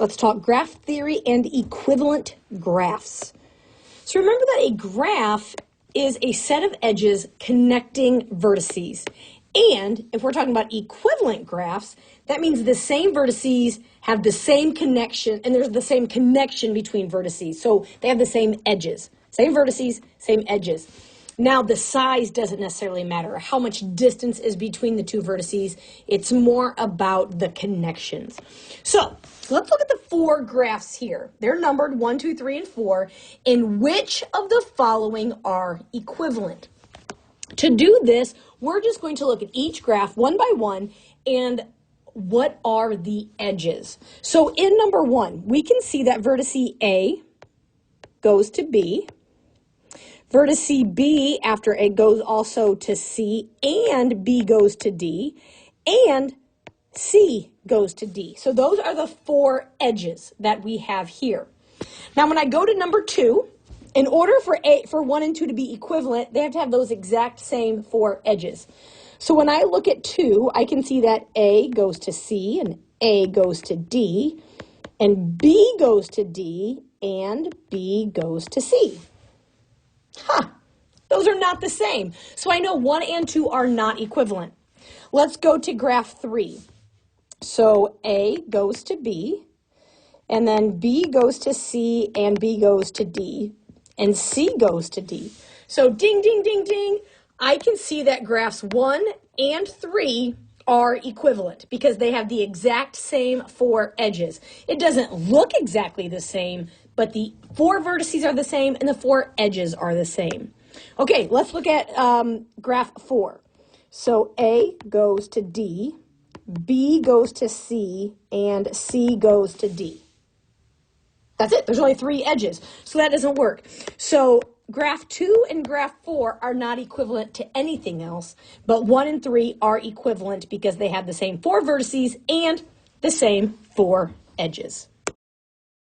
Let's talk graph theory and equivalent graphs. So remember that a graph is a set of edges connecting vertices. And if we're talking about equivalent graphs, that means the same vertices have the same connection, and there's the same connection between vertices. So they have the same edges. Same vertices, same edges. Now, the size doesn't necessarily matter. How much distance is between the two vertices. It's more about the connections. So let's look at the four graphs here. They're numbered 1, 2, 3, and 4. And which of the following are equivalent? To do this, we're just going to look at each graph one by one and what are the edges. So in number 1, we can see that vertice A goes to B. Vertice B after A goes also to C, and B goes to D, and C goes to D. So those are the 4 edges that we have here. Now when I go to number 2, in order for 1 and 2 to be equivalent, they have to have those exact same 4 edges. So when I look at 2, I can see that A goes to C, and A goes to D, and B goes to D, and B goes to C. Those are not the same. So I know 1 and 2 are not equivalent. Let's go to graph 3. So A goes to B, and then B goes to C, and B goes to D, and C goes to D. So ding, ding, ding, ding. I can see that graphs 1 and 3 are equivalent because they have the exact same 4 edges. It doesn't look exactly the same, but the 4 vertices are the same and the 4 edges are the same. Okay, let's look at graph 4. So A goes to D, B goes to C, and C goes to D. That's it. There's only 3 edges, so that doesn't work. So graph 2 and graph 4 are not equivalent to anything else, but 1 and 3 are equivalent because they have the same 4 vertices and the same 4 edges.